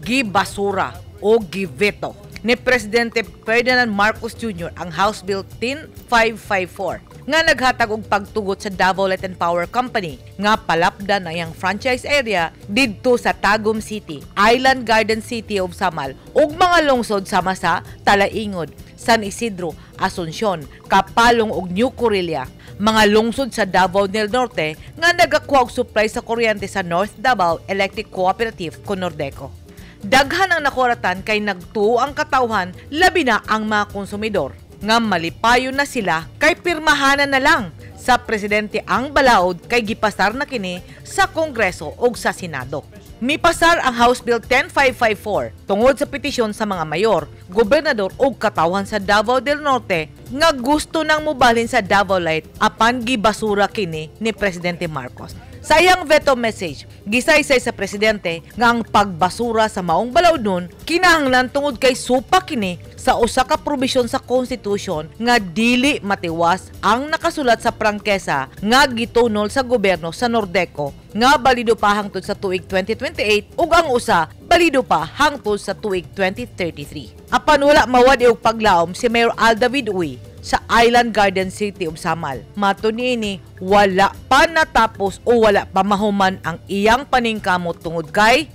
gibasura o giveto ni Presidente Ferdinand Marcos Jr. ang House Bill 10554 nga naghatag og pagtugot sa Davao Light and Power Company nga palapdan ang iyang franchise area didto sa Tagum City, Island Garden City of Samal ug mga lungsod sama sa Talaingod, San Isidro, Asuncion, Kapalong ug New Corelia, mga lungsod sa Davao del Norte nga nagakuha og supply sa kuryente sa North Davao Electric Cooperative con Nordeco. Daghan ang nakuratan kay nagtuo ang katawhan labi na ang mga konsumidor nga malipayon na sila kay pirmahanan na lang sa presidente ang balaod kay gipasar na kini sa Kongreso ug sa Senado. Mipasar ang House Bill 10554 tungod sa petisyon sa mga mayor, gobernador ug katawhan sa Davao del Norte nga gusto nang mobalhin sa Davao Light apan gibasura kini ni Presidente Marcos. Sa iyang veto message, gisaysay sa presidente nga ang pagbasura sa maong balaod nun kinahanglan tungod kay supa kini sa usa ka probisyon sa Constitution nga dili matiwas ang nakasulat sa prangkesa nga gitunol sa gobyerno sa Nordeco nga balido pa hangtod sa tuig 2028 ug ang usa balido pa hangtod sa tuig 2033. Apan wala mawad og paglaom si Mayor Aldavid Uy sa Island Garden City of Samal. Mato niini, wala pa natapos o wala pa mahuman ang iyang paningkamot tungod kay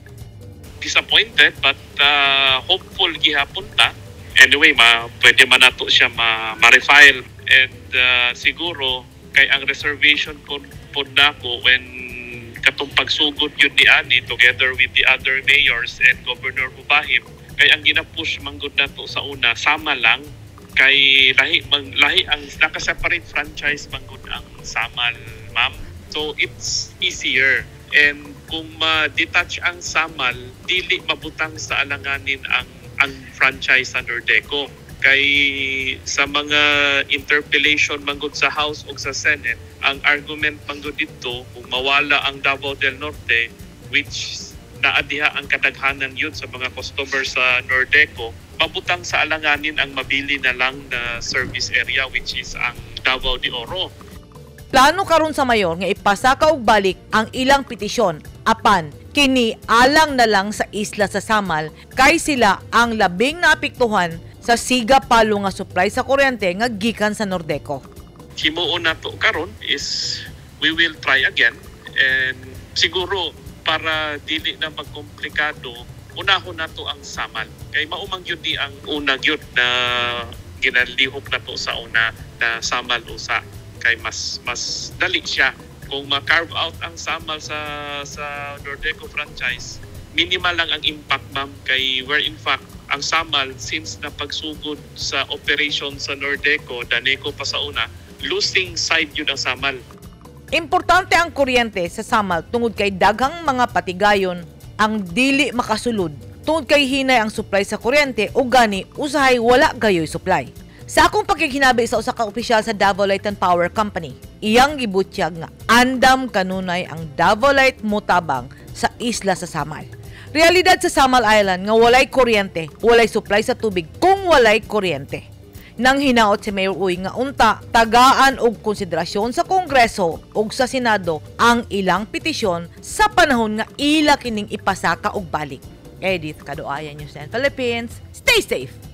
disappointed but hopeful gihapon ta. Anyway, pwede man nato siya ma-refile and siguro kay ang reservation po nako when katong pagsugod yun ni Ani together with the other mayors and Governor Ubahim kay ang ginapush manggod nato sa una sama lang kay lahi ang naka-separate franchise manggod ang Samal, ma'am. So it's easier and kung ma-detach ang Samal dili mabutang sa alanganin ang franchise sa Nordeco. Kay sa mga interpellation manggod sa House o sa Senate, ang argument manggod dito kung mawala ang Davao del Norte which naadiha ang kadaghanan yun sa mga customers sa Nordeco, mabutang sa alanganin ang mabili na lang na service area which is ang Davao de Oro. Plano karon sa mayor nga ipasa ka og balik ang ilang petisyon apan kini alang na lang sa isla sa Samal kay sila ang labing naapektuhan sa siga palo nga supply sa kuryente nga gikan sa Nordeco. Himuon nato karon is we will try again and siguro para dili na magkomplikado unahon nato ang Samal kay maumang yun di ang una gyud na ginalihok nato sa una na Samal usa kay mas dali siya kung ma-carve out ang Samal sa Nordeco franchise. Minimal lang ang impact, ma'am, kay where in fact ang Samal since napagsugod sa operation sa Nordeco, Daneco pa sa una, losing side yun ang Samal. Importante ang kuryente sa Samal tungod kay daghang mga patigayon ang dili makasulod tungod kay hinay ang supply sa kuryente o gani usahay wala gayoy supply. Sa akong pagkikinabi sa usa ka opisyal sa Davao Light and Power Company, iyang gibutyag nga andam kanunay ang Davao Light motabang sa isla sa Samal. Realidad sa Samal Island nga walay kuryente, walay supply sa tubig kung walay kuryente. Nang hinaot si Mayor Uy nga unta, tagaan og konsiderasyon sa Kongreso ug sa Senado ang ilang petisyon sa panahon nga ila kining ipasaka og balik. Edith Kadoayan, News 10 Philippines. Stay safe!